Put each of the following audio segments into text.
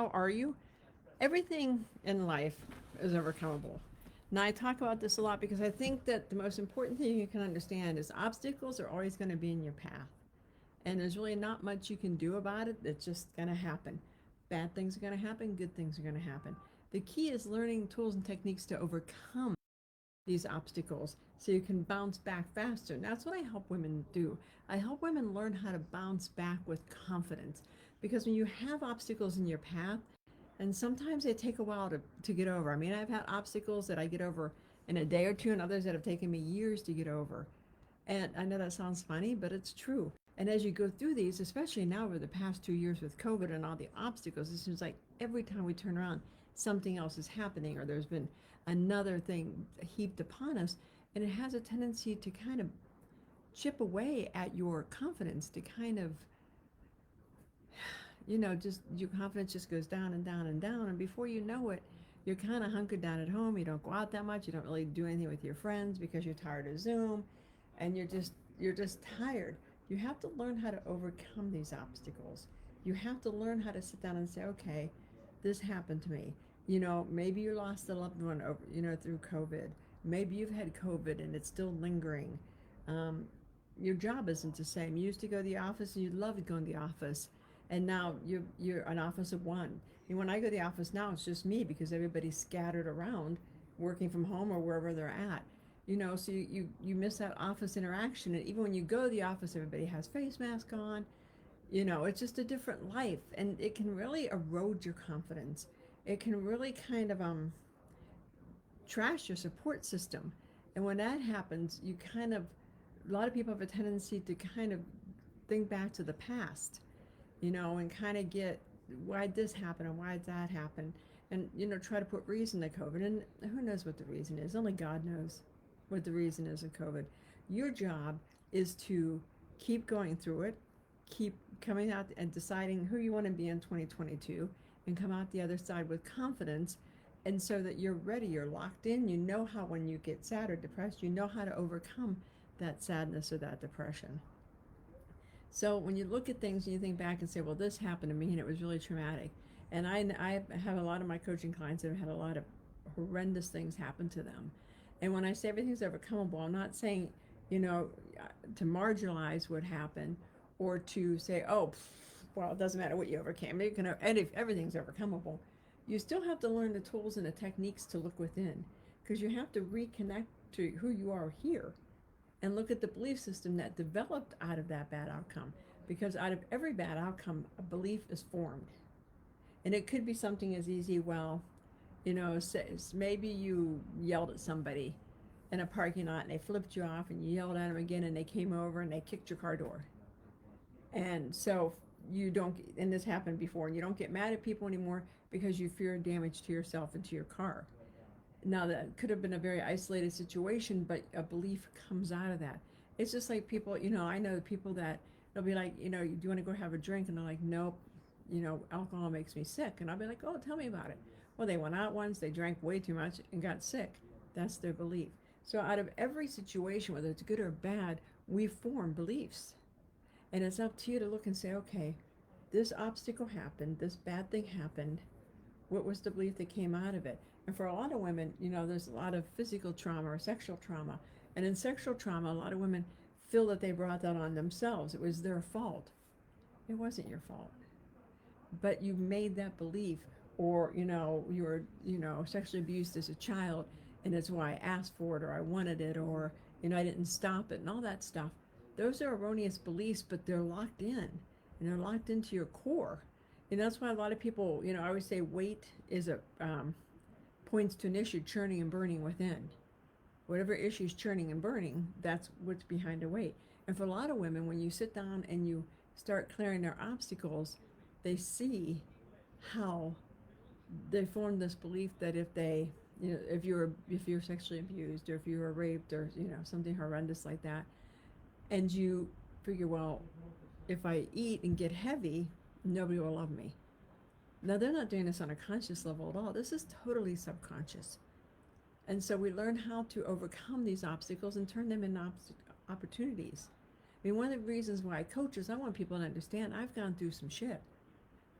How are you? Everything in life is overcomable. Now, I talk about this a lot because I think that the most important thing you can understand is obstacles are always going to be in your path. And there's really not much you can do about it. It's just going to happen. Bad things are going to happen, good things are going to happen. The key is learning tools and techniques to overcome these obstacles so you can bounce back faster. And that's what I help women do. I help women learn how to bounce back with confidence because when you have obstacles in your path, and sometimes they take a while to get over. I mean, I've had obstacles that I get over in a day or two, and others that have taken me years to get over. And I know that sounds funny, but it's true. And as you go through these, especially now over the past 2 years with COVID and all the obstacles, it seems like every time we turn around, something else is happening, or there's been another thing heaped upon us. And it has a tendency to kind of chip away at your confidence, to kind of, just your confidence just goes down and down and down. And before you know it, you're kind of hunkered down at home. You don't go out that much. You don't really do anything with your friends because you're tired of Zoom, and you're just tired. You have to learn how to overcome these obstacles. You have to learn how to sit down and say, okay, this happened to me. Maybe you lost a loved one over, through COVID. Maybe you've had COVID and it's still lingering. Um, your job isn't the same. You used to go to the office and you loved going to the office, and now you're an office of one. And when I go to the office now, it's just me because everybody's scattered around, working from home or wherever they're at. So you miss that office interaction. And even when you go to the office, everybody has face mask on. It's just a different life, and it can really erode your confidence. It can really kind of trash your support system. And when that happens, a lot of people have a tendency to kind of think back to the past, and kind of get why this happen and why that happen, and try to put reason to COVID. And who knows what the reason is? Only God knows what the reason is of COVID. Your job is to keep going through it, keep coming out and deciding who you want to be in 2022, and come out the other side with confidence. And so that you're ready, you're locked in, you know how, when you get sad or depressed, you know how to overcome that sadness or that depression. So when you look at things and you think back and say, well, this happened to me and it was really traumatic. And I have a lot of my coaching clients that have had a lot of horrendous things happen to them. And when I say everything's overcomeable, I'm not saying, you know, to marginalize what happened, or to say, oh, well, it doesn't matter what you overcame. You can, and if everything's overcomeable, you still have to learn the tools and the techniques to look within, because you have to reconnect to who you are here and look at the belief system that developed out of that bad outcome. Because out of every bad outcome, a belief is formed. And it could be something as easy, well, maybe you yelled at somebody in a parking lot and they flipped you off, and you yelled at them again and they came over and they kicked your car door. And so you don't, and this happened before, and you don't get mad at people anymore because you fear damage to yourself and to your car. Now, that could have been a very isolated situation, but a belief comes out of that. It's just like people, I know people that they'll be like, do you want to go have a drink? And they're like, nope, alcohol makes me sick. And I'll be like, oh, tell me about it. Well, they went out once, they drank way too much and got sick. That's their belief. So out of every situation, whether it's good or bad, we form beliefs. And it's up to you to look and say, okay, this obstacle happened, this bad thing happened. What was the belief that came out of it? And for a lot of women, there's a lot of physical trauma or sexual trauma. And in sexual trauma, a lot of women feel that they brought that on themselves. It was their fault. It wasn't your fault. But you made that belief, or, you were, sexually abused as a child, and it's why I asked for it, or I wanted it, or, I didn't stop it, and all that stuff. Those are erroneous beliefs, but they're locked in, and they're locked into your core. And that's why a lot of people, I always say weight is points to an issue churning and burning within. Whatever issue is churning and burning, that's what's behind the weight. And for a lot of women, when you sit down and you start clearing their obstacles, they see how they form this belief that if they, if you're sexually abused, or if you were raped, or something horrendous like that, and you figure, well, if I eat and get heavy, nobody will love me. Now, they're not doing this on a conscious level at all. This is totally subconscious. And so we learn how to overcome these obstacles and turn them into opportunities. I mean, one of the reasons why I coach is I want people to understand I've gone through some shit.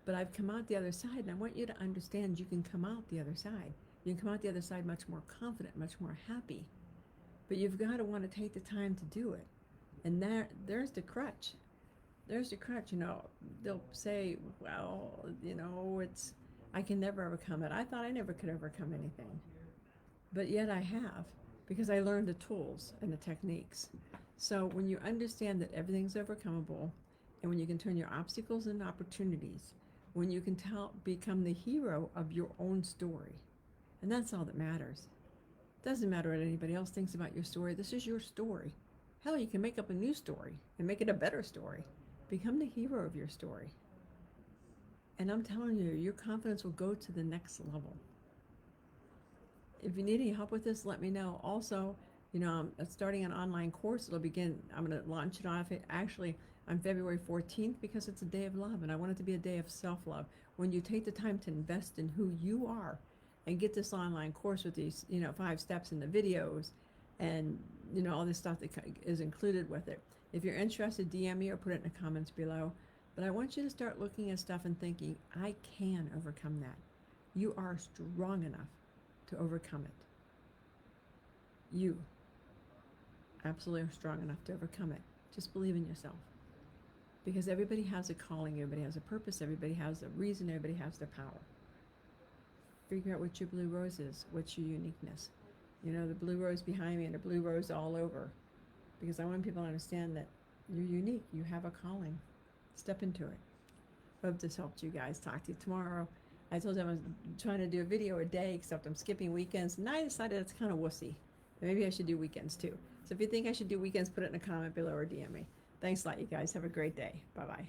But I've come out the other side, and I want you to understand you can come out the other side. You can come out the other side much more confident, much more happy. But you've got to want to take the time to do it. And there's the crutch. There's the crutch. They'll say, well, I can never overcome it. I thought I never could overcome anything. But yet I have, because I learned the tools and the techniques. So when you understand that everything's overcomeable, and when you can turn your obstacles into opportunities, when you can become the hero of your own story, and that's all that matters. It doesn't matter what anybody else thinks about your story. This is your story. Hell, you can make up a new story and make it a better story. Become the hero of your story. And I'm telling you, your confidence will go to the next level. If you need any help with this, let me know. Also, I'm starting an online course. I'm going to launch it off actually on February 14th, because it's a day of love, and I want it to be a day of self-love. When you take the time to invest in who you are and get this online course with these, 5 steps in the videos and, all this stuff that is included with it. If you're interested, DM me or put it in the comments below. But I want you to start looking at stuff and thinking, I can overcome that. You are strong enough to overcome it. You absolutely are strong enough to overcome it. Just believe in yourself. Because everybody has a calling, everybody has a purpose, everybody has a reason, everybody has their power. Figure out what your blue rose is, what's your uniqueness. The blue rose behind me and the blue rose all over. Because I want people to understand that you're unique, you have a calling. Step into it. Hope this helped you guys. Talk to you tomorrow. I told you I was trying to do a video a day, except I'm skipping weekends, and I decided it's kind of wussy. Maybe I should do weekends too. So if you think I should do weekends, put it in a comment below or DM me. Thanks a lot, you guys. Have a great day. Bye-bye.